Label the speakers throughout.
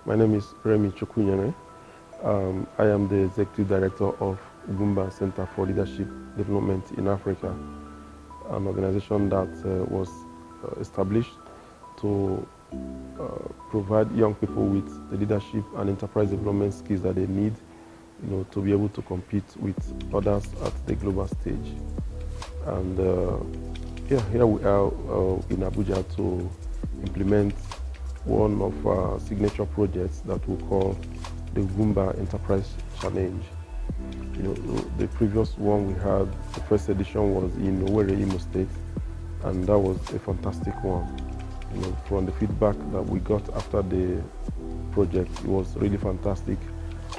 Speaker 1: My name is Remy Chukwunyere. I am the Executive Director of Ugwumba Center for Leadership Development in Africa, an organization that was established to provide young people with the leadership and enterprise development skills that they need, to be able to compete with others at the global stage. And here we are in Abuja to implement one of our signature projects that we call the Ugwumba Enterprise Challenge. The previous one we had, the first edition was in Owerri, Imo State, and that was a fantastic one. From the feedback that we got after the project, it was really fantastic.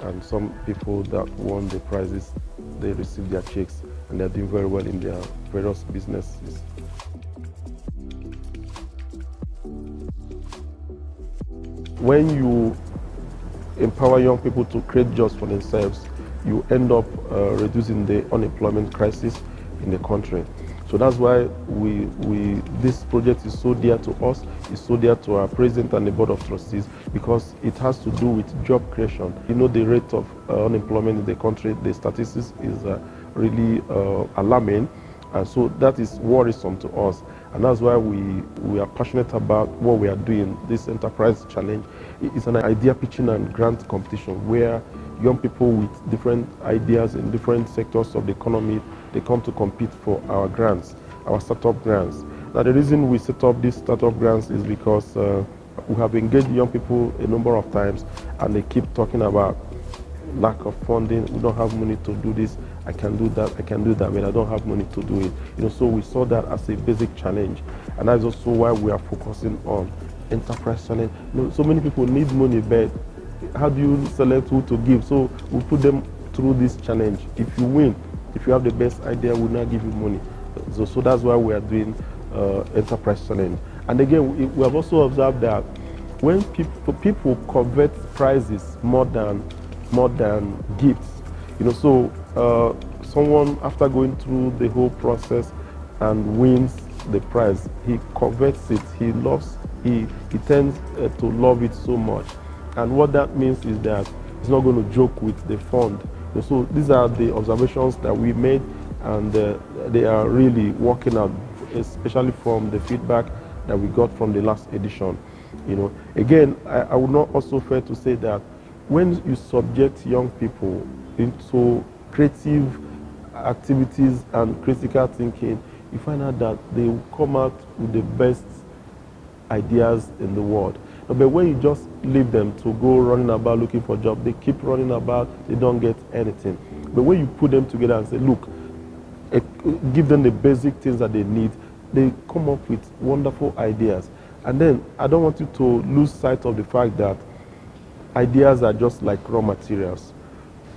Speaker 1: And some people that won the prizes, they received their checks, and they're doing very well in their various businesses. When you empower young people to create jobs for themselves, you end up reducing the unemployment crisis in the country. So that's why this project is so dear to us, it's so dear to our president and the Board of Trustees, because it has to do with job creation. The rate of unemployment in the country, the statistics is really alarming. And so that is worrisome to us. And that's why we are passionate about what we are doing. This enterprise challenge is an idea pitching and grant competition where young people with different ideas in different sectors of the economy, they come to compete for our grants, our startup grants. Now the reason we set up these startup grants is because we have engaged young people a number of times, and they keep talking about lack of funding. We don't have money to do this. I can do that, but I don't have money to do it. So we saw that as a basic challenge. And that's also why we are focusing on enterprise challenge. So many people need money, but how do you select who to give? So we put them through this challenge. If you win, if you have the best idea, we'll not give you money. So that's why we are doing enterprise challenge. And again, we have also observed that when people convert prizes more than gifts, someone after going through the whole process and wins the prize, he converts it, he tends to love it so much. And what that means is that he's not going to joke with the fund. So these are the observations that we made, and they are really working out, especially from the feedback that we got from the last edition. Again, I would not also fair to say that when you subject young people into creative activities and critical thinking, you find out that they will come out with the best ideas in the world. But when you just leave them to go running about looking for jobs, they keep running about, they don't get anything. But when you put them together and say, look, give them the basic things that they need, they come up with wonderful ideas. And then I don't want you to lose sight of the fact that ideas are just like raw materials.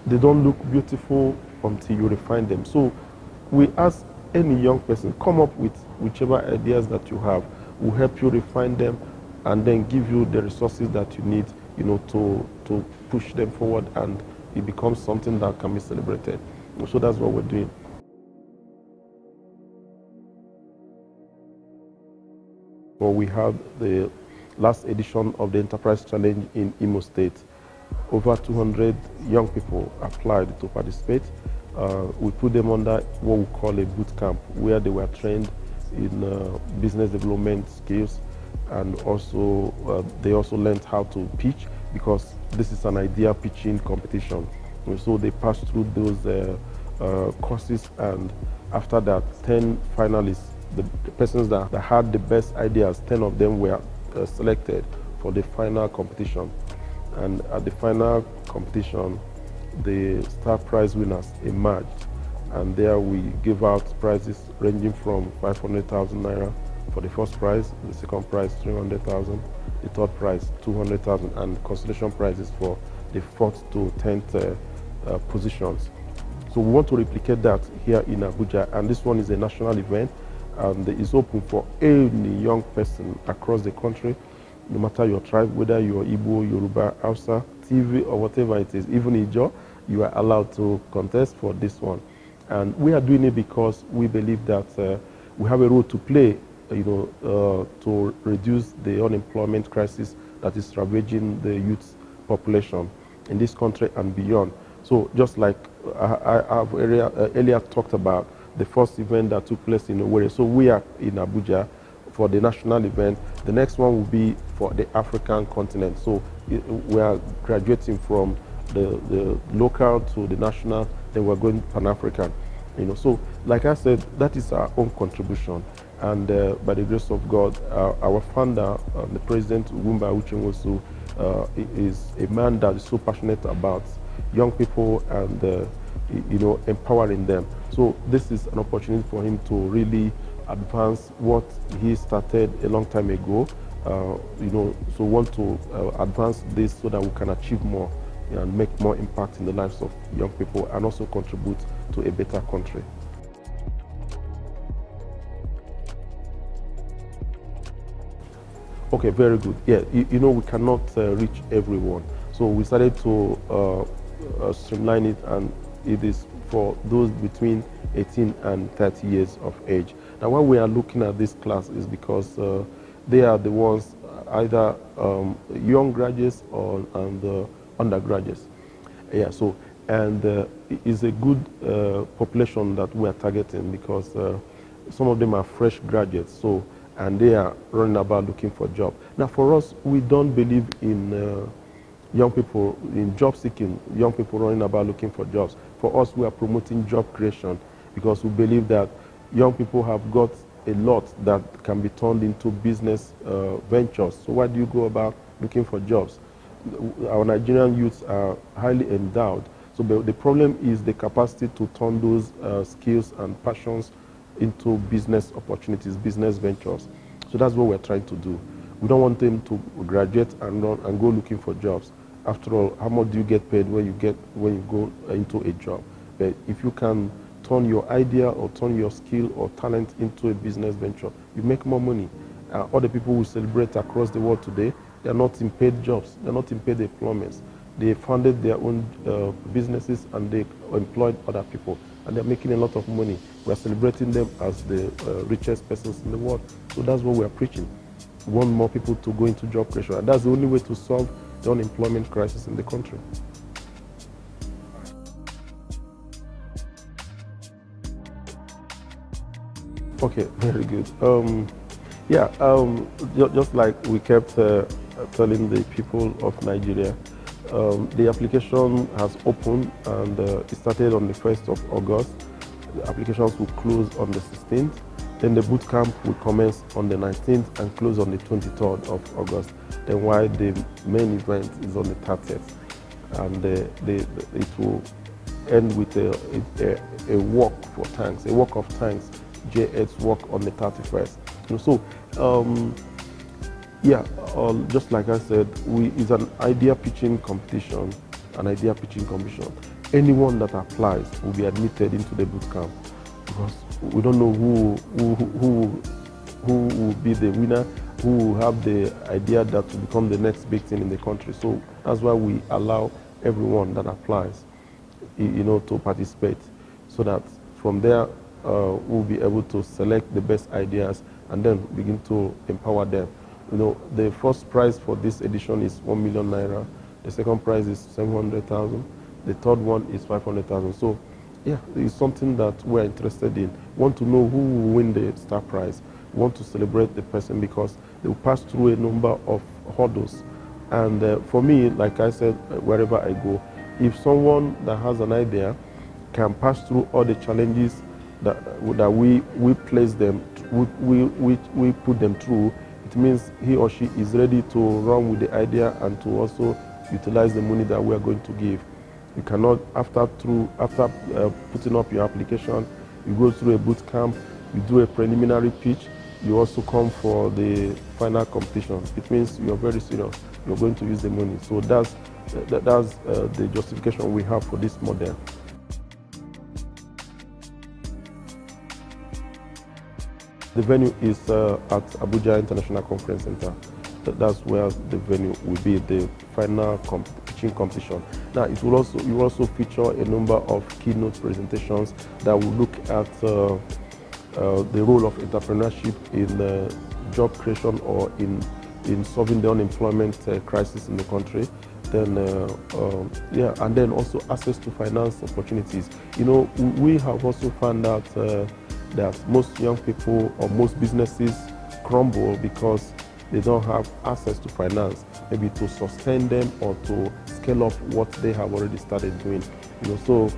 Speaker 1: They don't look beautiful until you refine them. So we ask any young person, come up with whichever ideas that you have. We'll help you refine them and then give you the resources that you need, to push them forward, and it becomes something that can be celebrated. So that's what we're doing. Well, we have the last edition of the Enterprise Challenge in Imo State. Over 200 young people applied to participate. We put them under what we call a boot camp, where they were trained in business development skills, and also they also learned how to pitch, because this is an idea pitching competition. And so they passed through those courses, and after that, 10 finalists, the persons that had the best ideas, 10 of them were selected for the final competition. And at the final competition, the star prize winners emerged. And there we give out prizes ranging from 500,000 naira for the first prize, the second prize 300,000, the third prize 200,000, and consolation prizes for the 4th to 10th positions. So we want to replicate that here in Abuja, and this one is a national event, and it's open for any young person across the country, no matter your tribe, whether you're Igbo, Yoruba, Hausa, TV, or whatever it is, even Ijo, you are allowed to contest for this one. And we are doing it because we believe that we have a role to play, to reduce the unemployment crisis that is ravaging the youth population in this country and beyond. So just like I've earlier talked about the first event that took place in Owerri. So we are in Abuja for the national event. The next one will be for the African continent. So we are graduating from the local to the national, then we're going Pan-African. So like I said, that is our own contribution. And by the grace of God, our founder, the president, Ugwumba Enterprise, is a man that is so passionate about young people and empowering them. So this is an opportunity for him to really advance what he started a long time ago. So want to advance this so that we can achieve more and make more impact in the lives of young people and also contribute to a better country. Okay, very good. Yeah, we cannot reach everyone. So we started to streamline it, and it is for those between 18 and 30 years of age. Now, why we are looking at this class is because they are the ones either young graduates or undergraduates. Yeah, so, and it's a good population that we are targeting because some of them are fresh graduates, so, and they are running about looking for a job. Now, for us, we don't believe in young people, in job seeking, young people running about looking for jobs. For us, we are promoting job creation because we believe that young people have got a lot that can be turned into business ventures. So why do you go about looking for jobs? Our Nigerian youths are highly endowed. So the problem is the capacity to turn those skills and passions into business opportunities, business ventures. So that's what we're trying to do. We don't want them to graduate and go looking for jobs. After all, how much do you get paid when you go into a job? But if you can turn your idea or turn your skill or talent into a business venture, you make more money. Other people who celebrate across the world today, they are not in paid jobs, they're not in paid employments. They founded their own businesses and they employed other people, and they're making a lot of money. We're celebrating them as the richest persons in the world. So that's what we're preaching. We want more people to go into job creation, and that's the only way to solve the unemployment crisis in the country. Okay, very good. Just like we kept telling the people of Nigeria, the application has opened and it started on the 1st of August. The applications will close on the 16th. Then the boot camp will commence on the 19th and close on the 23rd of August. Then while the main event is on the 30th. And it will end with a walk for thanks, a walk of thanks, JX walk on the 31st. Just like I said, it's an idea pitching competition, Anyone that applies will be admitted into the boot camp because we don't know who will be the winner, who will have the idea that will become the next big thing in the country. So that's why we allow everyone that applies, to participate, so that from there we'll be able to select the best ideas and then begin to empower them. The first prize for this edition is 1 million naira. The second prize is 700,000. The third one is 500,000. So, yeah, it's something that we're interested in. We want to know who will win the star prize. We want to celebrate the person because they will pass through a number of hurdles. And for me, like I said, wherever I go, if someone that has an idea can pass through all the challenges that we place them, we put them through, it means he or she is ready to run with the idea and to also utilize the money that we are going to give. You cannot, after putting up your application, you go through a boot camp, you do a preliminary pitch, you also come for the final competition. It means you're very serious. You're going to use the money. So that's the justification we have for this model. The venue is at Abuja International Conference Center. That's where the venue will be, the final pitching competition. Now, you will also feature a number of keynote presentations that will look at the role of entrepreneurship in job creation or in solving the unemployment crisis in the country. Then, yeah, and then also access to finance opportunities. You know, we have also found out that most young people or most businesses crumble because they don't have access to finance, maybe to sustain them or to scale up what they have already started doing. You know, so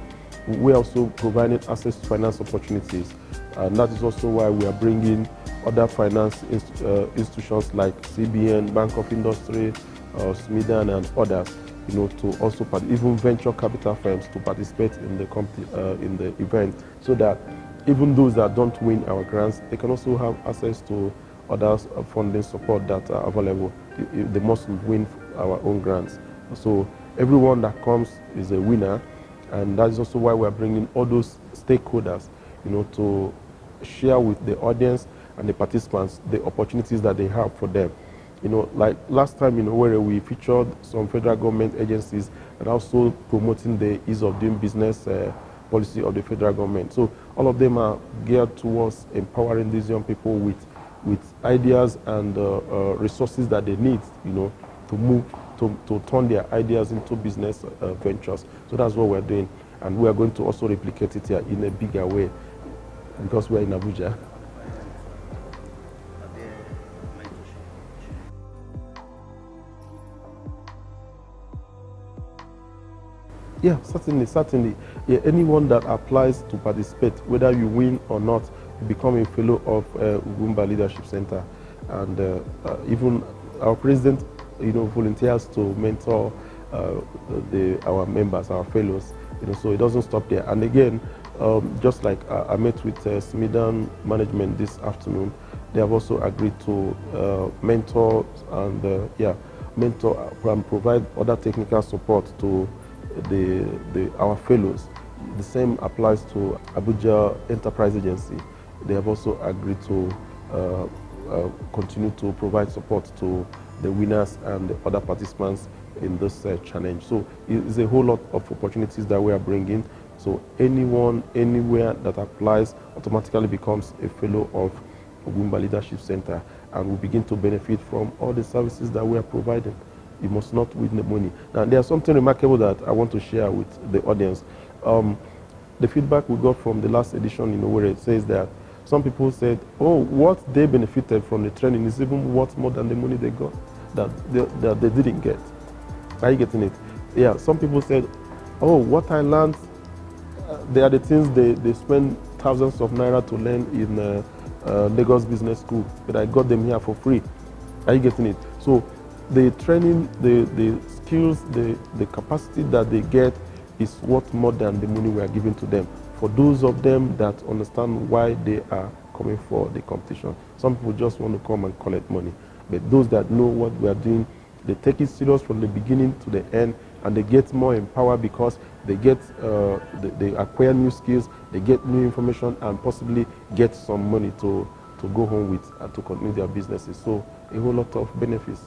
Speaker 1: we're also providing access to finance opportunities, and that is also why we are bringing other finance institutions like CBN, Bank of Industry, SMIDAN, and others, you know, to also even venture capital firms to participate in the event, so that even those that don't win our grants, they can also have access to other funding support that are available. They must win our own grants. So everyone that comes is a winner, and that is also why we are bringing all those stakeholders, you know, to share with the audience and the participants the opportunities that they have for them. You know, like last time in Owerri, we featured some federal government agencies and also promoting the ease of doing business policy of the federal government. So all of them are geared towards empowering these young people with ideas and resources that they need, you know, to move, to turn their ideas into business ventures. So that's what we're doing. And we are going to also replicate it here in a bigger way because we're in Abuja. Yeah, certainly. Yeah, anyone that applies to participate, whether you win or not, you become a fellow of Ugwumba Leadership Center. And even our president, you know, volunteers to mentor our members, our fellows. You know, so it doesn't stop there. And again, just like I met with SMIDAN management this afternoon, they have also agreed to mentor and mentor and provide other technical support to our fellows. The same applies to Abuja Enterprise Agency. They have also agreed to continue to provide support to the winners and the other participants in this challenge. So it's a whole lot of opportunities that we are bringing. So anyone, anywhere that applies automatically becomes a fellow of Ugwumba Leadership Center, and will begin to benefit from all the services that we are providing. You must not win the money. Now, there's something remarkable that I want to share with the audience. The feedback we got from the last edition in Owerri says that some people said, oh, what they benefited from the training is even worth more than the money they got that they didn't get. Are you getting it? Yeah, some people said, oh, what I learned, they are the things they spend thousands of naira to learn in Lagos Business School, but I got them here for free. Are you getting it? So the training, the skills, the capacity that they get is worth more than the money we are giving to them. For those of them that understand why they are coming for the competition. Some people just want to come and collect money. But those that know what we are doing, they take it serious from the beginning to the end, and they get more empowered because they get, they acquire new skills, they get new information, and possibly get some money to go home with and to continue their businesses. So a whole lot of benefits.